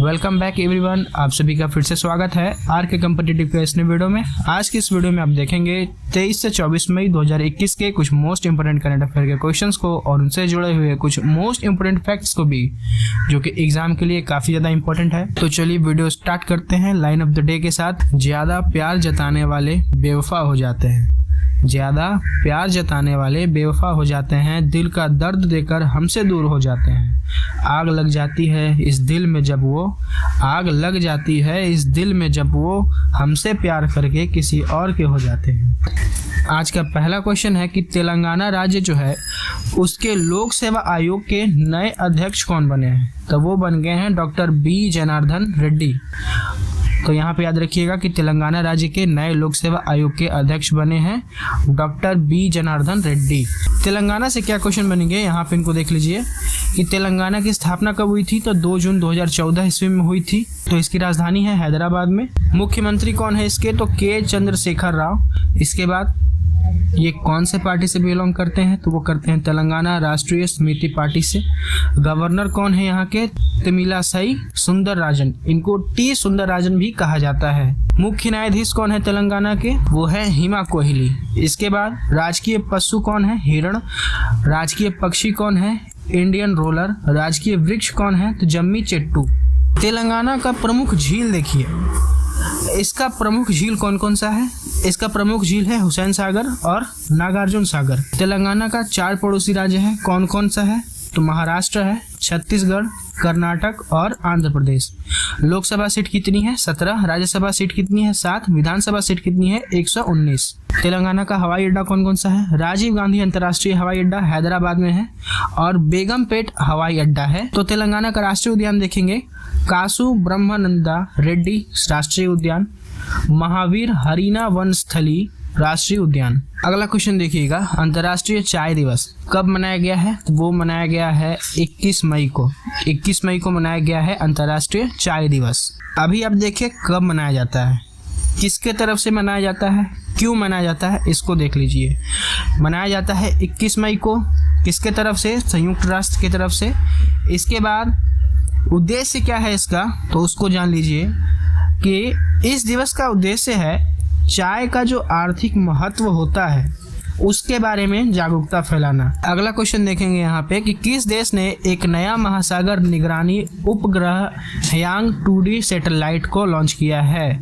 Welcome back everyone, आप सभी का फिर से स्वागत है आर के कॉम्पिटिटिव के इस वीडियो में। आज की इस वीडियो में आप देखेंगे 23 से 24 मई 2021 के कुछ मोस्ट इंपोर्टेंट करंट अफेयर के क्वेश्चंस को और उनसे जुड़े हुए कुछ मोस्ट इंपोर्टेंट फैक्ट्स को भी, जो कि एग्जाम के लिए काफी ज्यादा इंपॉर्टेंट है। तो चलिए वीडियो स्टार्ट करते हैं लाइन ऑफ द डे के साथ। ज्यादा प्यार जताने वाले बेवफा हो जाते हैं। ज्यादा प्यार जताने वाले बेवफा हो जाते हैं, दिल का दर्द देकर हमसे दूर हो जाते हैं। आग लग जाती है इस दिल में जब वो हमसे प्यार करके किसी और के हो जाते हैं। आज का पहला क्वेश्चन है कि तेलंगाना राज्य जो है उसके लोक सेवा आयोग के नए अध्यक्ष कौन बने हैं? तो वो बन गए हैं डॉक्टर बी जनार्दन रेड्डी। तो यहाँ पे याद रखिएगा कि तेलंगाना राज्य के नए लोक सेवा आयोग के अध्यक्ष बने हैं डॉक्टर बी जनार्दन रेड्डी। तेलंगाना से क्या क्वेश्चन बनेंगे यहाँ पे, इनको देख लीजिए कि तेलंगाना की स्थापना कब हुई थी? तो 2 जून 2014 ईस्वी में हुई थी। तो इसकी राजधानी है हैदराबाद में। मुख्यमंत्री कौन है इसके? तो के चंद्रशेखर राव। इसके बाद ये कौन से पार्टी से बिलोंग करते हैं? तो वो करते हैं तेलंगाना राष्ट्रीय समिति पार्टी से। गवर्नर कौन है यहाँ के? तमिलिसाई सुंदरराजन। इनको टी सुंदरराजन भी कहा जाता है। मुख्य न्यायाधीश कौन है तेलंगाना के? वो है हिमा कोहली। इसके बाद राजकीय पशु कौन है? हिरण। राजकीय पक्षी कौन है? Indian roller. राजकीय वृक्ष कौन है? तो जम्मी चेट्टू। तेलंगाना का प्रमुख झील देखिए, इसका प्रमुख झील कौन कौन सा है? इसका प्रमुख झील है हुसैन सागर और नागार्जुन सागर। तेलंगाना का 4 पड़ोसी राज्य है, कौन कौन सा है? तो महाराष्ट्र है, छत्तीसगढ़, कर्नाटक और आंध्र प्रदेश। लोकसभा सीट कितनी है? 17। राज्यसभा सीट कितनी है? 7। विधानसभा सीट कितनी है? 119। तेलंगाना का हवाई अड्डा कौन कौन सा है? राजीव गांधी अंतर्राष्ट्रीय हवाई अड्डा हैदराबाद में है और बेगमपेट हवाई अड्डा है। तो तेलंगाना का राष्ट्रीय उद्यान देखेंगे कासु ब्रह्मानंदा रेड्डी राष्ट्रीय उद्यान, महावीर हरीना वन स्थली राष्ट्रीय उद्यान। अगला क्वेश्चन देखिएगा, अंतर्राष्ट्रीय चाय दिवस कब मनाया गया है? तो वो मनाया गया है 21 मई को। 21 मई को मनाया गया है अंतर्राष्ट्रीय चाय दिवस। अभी आप देखिए कब मनाया जाता है, किसके तरफ से मनाया जाता है, क्यों मनाया जाता है, इसको देख लीजिए। मनाया जाता है 21 मई को, किसके तरफ से? संयुक्त राष्ट्र की तरफ से। इसके बाद उद्देश्य क्या है इसका? तो उसको जान लीजिए कि इस दिवस का उद्देश्य है चाय का जो आर्थिक महत्व होता है उसके बारे में जागरूकता फैलाना। अगला क्वेश्चन देखेंगे यहाँ पे कि किस देश ने एक नया महासागर निगरानी उपग्रह हयांग 2D सैटेलाइट को लॉन्च किया है?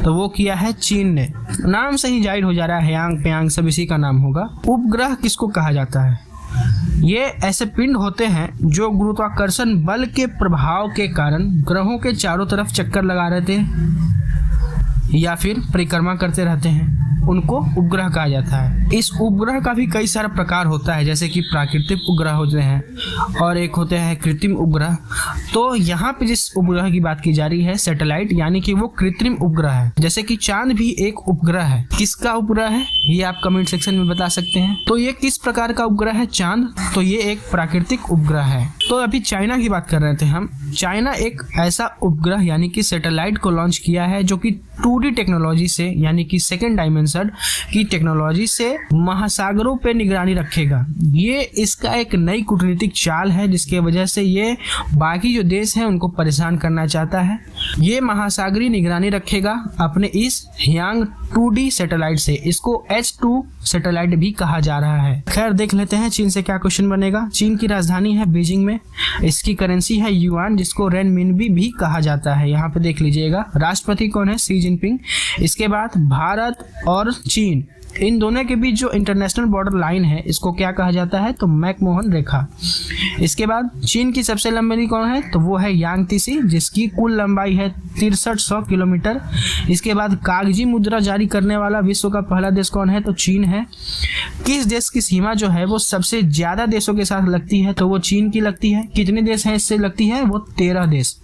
तो वो किया है चीन ने। नाम से ही जाहिर हो जा रहा है, हयांग प्यांग सब इसी का नाम होगा। उपग्रह किसको कहा जाता है? ये ऐसे पिंड होते हैं जो गुरुत्वाकर्षण बल के प्रभाव के कारण ग्रहों के चारों तरफ चक्कर लगा रहते हैं या फिर परिक्रमा करते रहते हैं, उनको उपग्रह कहा जाता है। इस उपग्रह का भी कई सारा प्रकार होता है, जैसे कि प्राकृतिक उपग्रह होते हैं और एक होते हैं कृत्रिम उपग्रह। तो यहाँ पे जिस उपग्रह की बात की जा रही है सैटेलाइट, यानी कि वो कृत्रिम उपग्रह है। जैसे कि चांद भी एक उपग्रह है। किसका उपग्रह है ये आप कमेंट सेक्शन में बता सकते हैं। तो ये किस प्रकार का उपग्रह है चांद? तो ये एक प्राकृतिक उपग्रह है। तो अभी चाइना की बात कर रहे थे हम। चाइना एक ऐसा उपग्रह यानी कि सैटेलाइट को लॉन्च किया है जो कि 2D टेक्नोलॉजी से यानी कि सेकेंड डायमेंशन की टेक्नोलॉजी से महासागरों पे निगरानी रखेगा। ये इसका एक नई कूटनीतिक चाल है जिसके वजह से ये बाकी जो देश हैं उनको परेशान करना चाहता है। ये महासागरीय निगरानी रखेगा अपने इस हयांग 2D सैटेलाइट से। इसको H2 सैटेलाइट भी कहा जा रहा है। खैर देख लेते हैं चीन से क्या क्वेश्चन बनेगा। चीन की राजधानी है बीजिंग में। इसकी करेंसी है युआन, जिसको रेनमिनबी भी कहा जाता है। यहाँ पे देख लीजिएगा राष्ट्रपति कौन है? Xi Jinping. इसके बाद भारत और चीन, इन दोनों के बीच जो इंटरनेशनल बॉर्डर लाइन है इसको क्या कहा जाता है? तो मैकमोहन रेखा। इसके बाद चीन की सबसे लंबी नदी कौन है? तो वो है यांगत्सी, जिसकी कुल लंबाई है 6300 किलोमीटर। इसके बाद कागजी मुद्रा जारी करने वाला विश्व का पहला देश कौन है? तो चीन है। किस देश की सीमा जो है वो सबसे ज्यादा देशों के साथ लगती है? तो वो चीन की लगती है। कितने देश हैं इससे लगती है? वो 13 देश।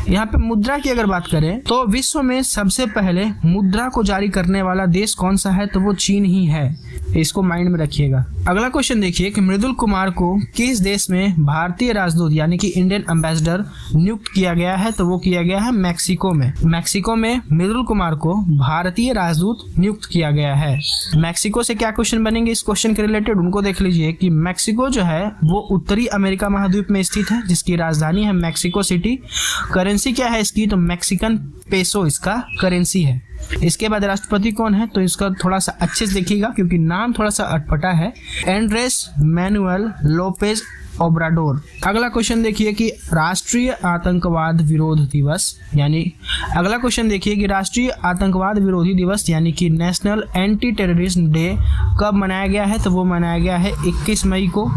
यहाँ पे मुद्रा की अगर बात करें तो विश्व में सबसे पहले मुद्रा को जारी करने वाला देश कौन सा है? तो तो वो चीन ही है, इसको माइंड में रखिएगा। अगला क्वेश्चन देखिए कि मृदुल कुमार को किस देश में भारतीय राजदूत यानी कि इंडियन एम्बेसडर नियुक्त किया गया है, तो वो किया गया है मैक्सिको में। मैक्सिको में मृदुल कुमार को भारतीय राजदूत नियुक्त किया गया है। मैक्सिको से क्या क्वेश्चन बनेंगे इस क्वेश्चन के रिलेटेड, उनको देख लीजिए कि मैक्सिको जो है वो उत्तरी अमेरिका महाद्वीप में स्थित है, जिसकी राजधानी है मैक्सिको सिटी। करेंसी क्या है इसकी, तो मैक्सिकन पेसो इसका करेंसी है। इसके बाद राष्ट्रपति कौन है, तो इसका थोड़ा सा अच्छे से देखिएगा क्योंकि नाम थोड़ा सा अटपटा है, एंड्रेस मैनुअल लोपेज ओब्राडोर। अगला क्वेश्चन देखिए कि राष्ट्रीय आतंकवाद विरोध दिवस यानी अगला क्वेश्चन देखिए कि राष्ट्रीय आतंकवाद विरोधी दिवस यानी कि नेशनल एंटी टेररिज्म डे कब मनाया गया है, तो वो मनाया गया है 21 मई को।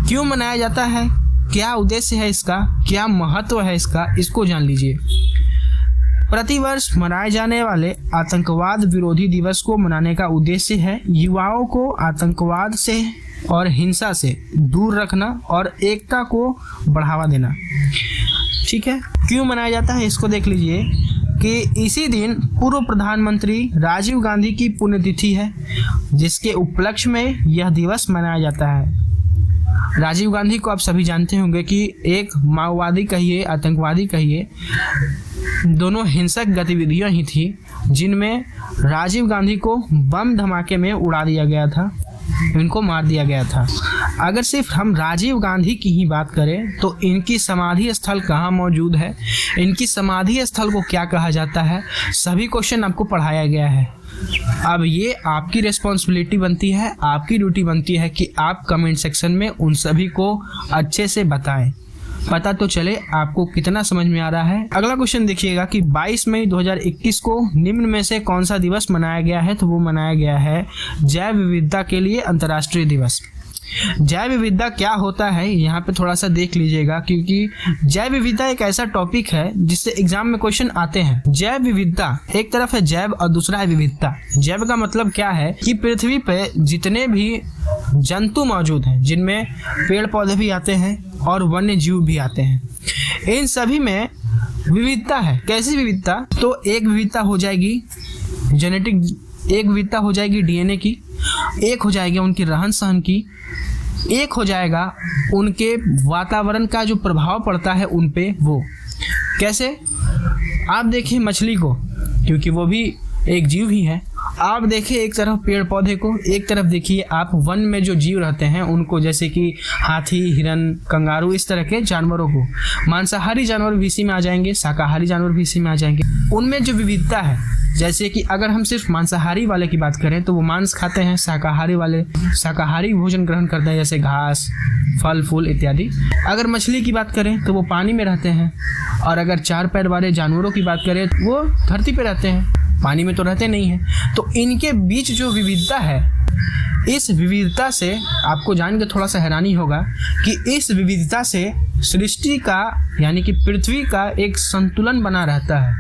क्यों मनाया जाता है, क्या उद्देश्य है इसका, क्या महत्व है इसका, इसको जान लीजिए। प्रतिवर्ष मनाए जाने वाले आतंकवाद विरोधी दिवस को मनाने का उद्देश्य है युवाओं को आतंकवाद से और हिंसा से दूर रखना और एकता को बढ़ावा देना। ठीक है, क्यों मनाया जाता है इसको देख लीजिए कि इसी दिन पूर्व प्रधानमंत्री राजीव गांधी की पुण्यतिथि है, जिसके उपलक्ष्य में यह दिवस मनाया जाता है। राजीव गांधी को आप सभी जानते होंगे कि एक माओवादी कहिए, आतंकवादी कहिए, दोनों हिंसक गतिविधियां ही थी जिनमें राजीव गांधी को बम धमाके में उड़ा दिया गया था, इनको मार दिया गया था। अगर सिर्फ हम राजीव गांधी की ही बात करें तो इनकी समाधि स्थल कहाँ मौजूद है, इनकी समाधि स्थल को क्या कहा जाता है, सभी क्वेश्चन आपको पढ़ाया गया है। अब ये आपकी रिस्पॉन्सिबिलिटी बनती है, आपकी ड्यूटी बनती है कि आप कमेंट सेक्शन में उन सभी को अच्छे से बताएं, पता तो चले आपको कितना समझ में आ रहा है। अगला क्वेश्चन देखिएगा कि 22 मई 2021 को निम्न में से कौन सा दिवस मनाया गया है, तो वो मनाया गया है जैव विविधता के लिए अंतर्राष्ट्रीय दिवस। जैव विविधता क्या होता है यहाँ पे थोड़ा सा देख लीजिएगा, क्योंकि जैव विविधता एक ऐसा टॉपिक है जिससे एग्जाम में क्वेश्चन आते हैं। जैव विविधता एक तरफ है जैव और दूसरा है विविधता। जैव का मतलब क्या है कि पृथ्वी पे जितने भी जंतु मौजूद हैं, जिनमें पेड़ पौधे भी आते हैं और वन्य जीव भी आते हैं, इन सभी में विविधता है। कैसी विविधता, तो एक विविधता हो जाएगी जेनेटिक, एक विविधता हो जाएगी डीएनए की, एक हो जाएगी उनकी रहन सहन की, एक हो जाएगा उनके वातावरण का जो प्रभाव पड़ता है उन पे। वो कैसे, आप देखिए मछली को, क्योंकि वो भी एक जीव ही है। आप देखिए एक तरफ पेड़ पौधे को, एक तरफ देखिए आप वन में जो जीव रहते हैं उनको, जैसे कि हाथी, हिरन, कंगारू, इस तरह के जानवरों को। मांसाहारी जानवर भी इसी में आ जाएंगे, शाकाहारी जानवर भी इसी में आ जाएंगे। उनमें जो विविधता है, जैसे कि अगर हम सिर्फ मांसाहारी वाले की बात करें तो वो मांस खाते हैं, शाकाहारी वाले शाकाहारी भोजन ग्रहण करते हैं जैसे घास, फल फूल इत्यादि। अगर मछली की बात करें तो वो पानी में रहते हैं, और अगर चार पैर वाले जानवरों की बात करें तो वो धरती पे रहते हैं, पानी में तो रहते नहीं हैं। तो इनके बीच जो विविधता है, इस विविधता से आपको जान के थोड़ा सा हैरानी होगा कि इस विविधता से सृष्टि का यानी कि पृथ्वी का एक संतुलन बना रहता है।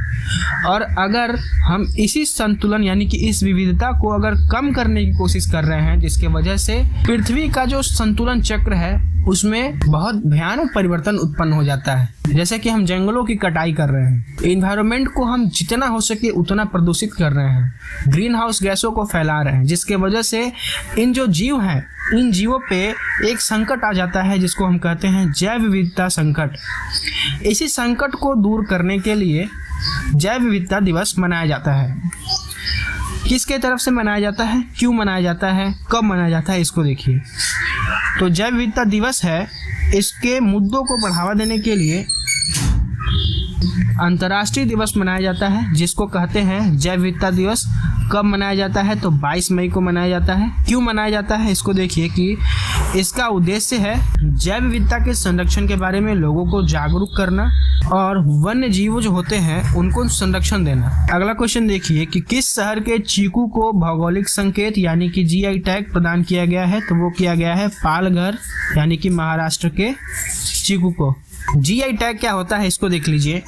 और अगर हम इसी संतुलन यानी कि इस विविधता को अगर कम करने की कोशिश कर रहे हैं, जिसके वजह से पृथ्वी का जो संतुलन चक्र है उसमें बहुत भयानक परिवर्तन उत्पन्न हो जाता है। जैसे कि हम जंगलों की कटाई कर रहे हैं, इन्वायरमेंट को हम जितना हो सके उतना प्रदूषित कर रहे हैं, ग्रीन हाउस गैसों को फैला रहे हैं, जिसके वजह से इन जो जीव हैं, इन जीवों पे एक संकट आ जाता है जिसको हम कहते हैं जैव विविधता संकट। इसी संकट को दूर करने के लिए जैव विविधता दिवस मनाया जाता है। किसके तरफ से मनाया जाता है, क्यों मनाया जाता है, कब मनाया जाता है, इसको देखिए। तो जैव विविधता दिवस है, इसके मुद्दों को बढ़ावा देने के लिए अंतर्राष्ट्रीय दिवस मनाया जाता है, जिसको कहते हैं जैव विविधता दिवस। कब मनाया जाता है, तो 22 मई को मनाया जाता है। क्यों मनाया जाता है, इसको देखिए कि इसका उद्देश्य है जैव विविधता के संरक्षण के बारे में लोगों को जागरूक करना और वन्य जीव जो होते हैं उनको संरक्षण देना। अगला क्वेश्चन देखिए कि किस शहर के चीकू को भौगोलिक संकेत यानी कि जीआई टैग प्रदान किया गया है, तो वो किया गया है पालघर यानी कि महाराष्ट्र के चीकू को। जीआई टैग क्या होता है, इसको देख लीजिए।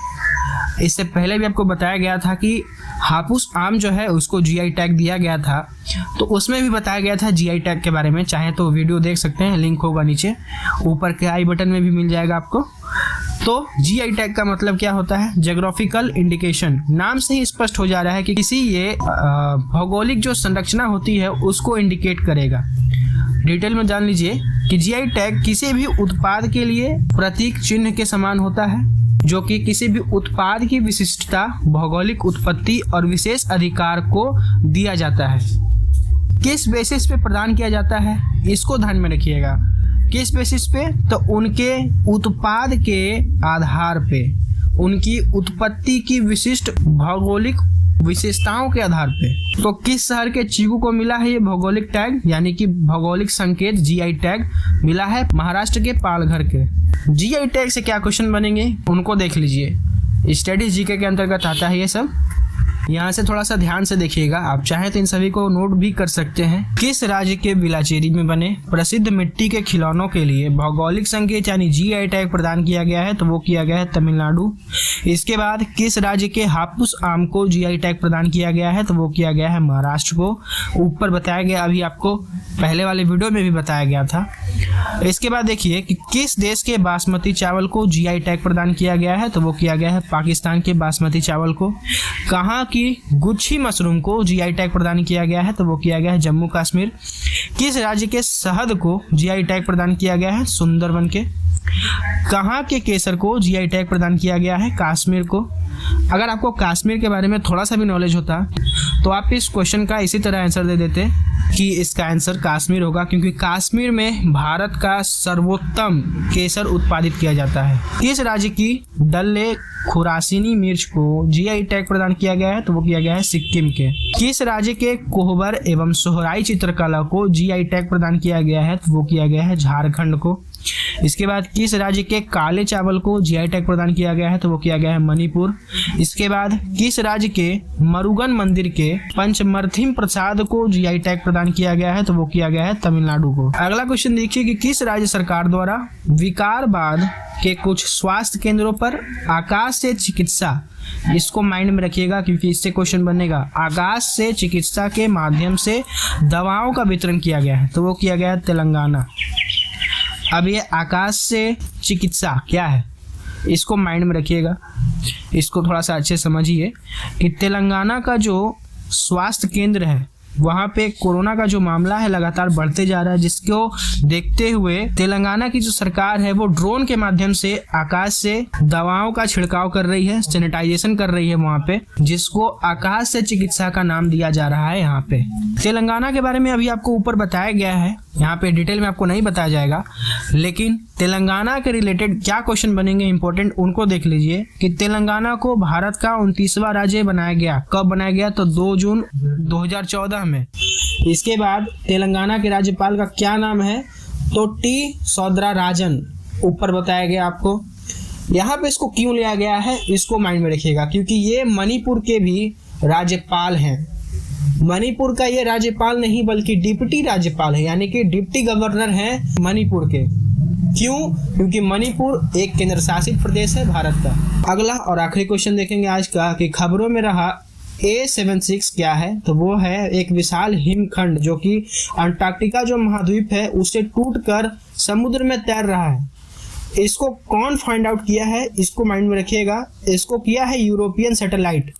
इससे पहले भी आपको बताया गया था कि हापुस आम जो है उसको जीआई टैग दिया गया था, तो उसमें भी बताया गया था जीआई टैग के बारे में। चाहे तो वीडियो देख सकते हैं, लिंक होगा नीचे, ऊपर के आई बटन में भी मिल जाएगा आपको। तो जीआई टैग का मतलब क्या होता है? Geographical indication. नाम से ही स्पष्ट हो जा रहा है कि किसी ये भौगोलिक जो संरचना होती है उसको इंडिकेट करेगा। डिटेल में जान लीजिए कि जीआई टैग किसी भी उत्पाद के लिए प्रतीक चिन्ह के समान होता है, जो कि किसी भी उत्पाद की विशिष्टता, भौगोलिक उत्पत्ति और विशेष अधिकार को दिया जाता है। किस बेसिस पे प्रदान किया जाता है, इसको ध्यान में रखिएगा। किस बेसिस पे? तो उनके उत्पाद के आधार पे, उनकी उत्पत्ति की विशिष्ट भौगोलिक विशेषताओं के आधार पे। तो किस शहर के चीकू को मिला है ये भौगोलिक टैग, यानी कि भौगोलिक संकेत जीआई टैग मिला है? महाराष्ट्र के पालघर के। जीआई टैग से क्या क्वेश्चन बनेंगे उनको देख लीजिए। स्टडी जीके के अंतर्गत आता है ये सब। यहाँ से थोड़ा सा ध्यान से देखिएगा, आप चाहे तो इन सभी को नोट भी कर सकते हैं। किस राज्य के बिलाचेरी में बने प्रसिद्ध मिट्टी के खिलौनों के लिए भौगोलिक संकेत यानी जीआई टैग प्रदान किया गया है? तो वो किया गया है तमिलनाडु। इसके बाद किस राज्य के हापुस आम को जीआई टैग प्रदान किया गया है? तो वो किया गया है महाराष्ट्र को। ऊपर बताया गया, अभी आपको पहले वाले वीडियो में भी बताया गया था। इसके बाद देखिए कि किस देश के बासमती चावल को जीआई टैग प्रदान किया गया है? तो वो किया गया है पाकिस्तान के बासमती चावल को। कहाँ की गुच्छी मशरूम को जीआई टैग प्रदान किया गया है? तो वो किया गया है जम्मू कश्मीर। किस राज्य के शहद को जीआई टैग प्रदान किया गया है? सुंदरबन के। कहाँ के केसर को जीआई टैग प्रदान किया गया है? कश्मीर को। अगर आपको कश्मीर के बारे में थोड़ा सा भी नॉलेज होता तो आप इस क्वेश्चन का इसी तरह आंसर दे देते कि इसका आंसर कश्मीर होगा, क्योंकि कश्मीर में भारत का सर्वोत्तम केसर उत्पादित किया जाता है। किस राज्य की डल्ले खुरासिनी मिर्च को जीआई टैग प्रदान किया गया है? तो वो किया गया है सिक्किम के। किस राज्य के कोहबर एवं सोहराई चित्रकला को जीआई टैग प्रदान किया गया है? तो वो किया गया है झारखंड को। इसके बाद किस राज्य के काले चावल को जीआई टैग प्रदान किया गया है? तो वो किया गया है मणिपुर। इसके बाद किस राज्य के मरुगन मंदिर के पंचमर्थिम प्रसाद को जीआई टैग प्रदान किया गया है? तो वो किया गया है तमिलनाडु को। अगला क्वेश्चन देखिए कि किस राज्य सरकार द्वारा विकाराबाद के कुछ स्वास्थ्य केंद्रों पर आकाश से चिकित्सा, इसको माइंड में रखिएगा क्योंकि इससे क्वेश्चन बनेगा, आकाश से चिकित्सा के माध्यम से दवाओं का वितरण किया गया है? तो वो किया गया है तेलंगाना। अब ये आकाश से चिकित्सा क्या है, इसको माइंड में रखिएगा, इसको थोड़ा सा अच्छे समझिए कि तेलंगाना का जो स्वास्थ्य केंद्र है वहाँ पे कोरोना का जो मामला है लगातार बढ़ते जा रहा है, जिसको देखते हुए तेलंगाना की जो सरकार है वो ड्रोन के माध्यम से आकाश से दवाओं का छिड़काव कर रही है, सैनिटाइजेशन कर रही है वहाँ पे, जिसको आकाश से चिकित्सा का नाम दिया जा रहा है। यहाँ पे तेलंगाना के बारे में अभी आपको ऊपर बताया गया है, यहाँ पे डिटेल में आपको नहीं बताया जाएगा, लेकिन तेलंगाना के रिलेटेड क्या क्वेश्चन बनेंगे इंपॉर्टेंट उनको देख लीजिए कि तेलंगाना को भारत का 29वां राज्य बनाया गया। कब बनाया गया? तो 2 जून 2014 में। इसके बाद तेलंगाना के राज्यपाल का क्या नाम है? तो टी सौंदरराजन, ऊपर बताया गया आपको। यहाँ पे इसको क्यों लिया गया है इसको माइंड में रखिएगा, क्योंकि ये मणिपुर के भी राज्यपाल हैं। मणिपुर का ये राज्यपाल नहीं बल्कि डिप्टी राज्यपाल है, यानी कि डिप्टी गवर्नर हैं मणिपुर के। क्यों? क्योंकि मणिपुर एक केंद्र शासित प्रदेश है भारत का। अगला और आखिरी क्वेश्चन देखेंगे आज का कि खबरों में रहा A76 क्या है? तो वो है एक विशाल हिमखंड जो कि अंटार्कटिका जो महाद्वीप है उससे टूटकर समुद्र में तैर रहा है। इसको कौन फाइंड आउट किया है इसको माइंड में रखिएगा। इसको किया है यूरोपियन सैटेलाइट।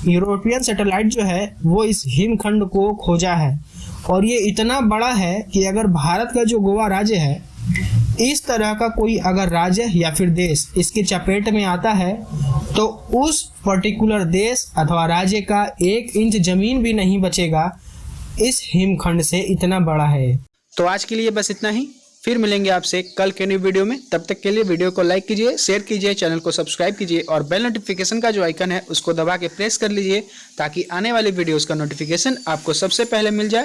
यूरोपियन सैटेलाइट जो है वो इस हिमखंड को खोजा है, और ये इतना बड़ा है कि अगर भारत का जो गोवा राज्य है, इस तरह का कोई अगर राज्य या फिर देश इसके चपेट में आता है तो उस पर्टिकुलर देश अथवा राज्य का 1 इंच जमीन भी नहीं बचेगा, इस हिमखंड से इतना बड़ा है। तो आज के लिए बस इतना ही, फिर मिलेंगे आपसे कल के न्यू वीडियो में। तब तक के लिए वीडियो को लाइक कीजिए, शेयर कीजिए, चैनल को सब्सक्राइब कीजिए और बेल नोटिफिकेशन का जो आइकन है उसको दबा के प्रेस कर लीजिए ताकि आने वाली वीडियोस का नोटिफिकेशन आपको सबसे पहले मिल जाए।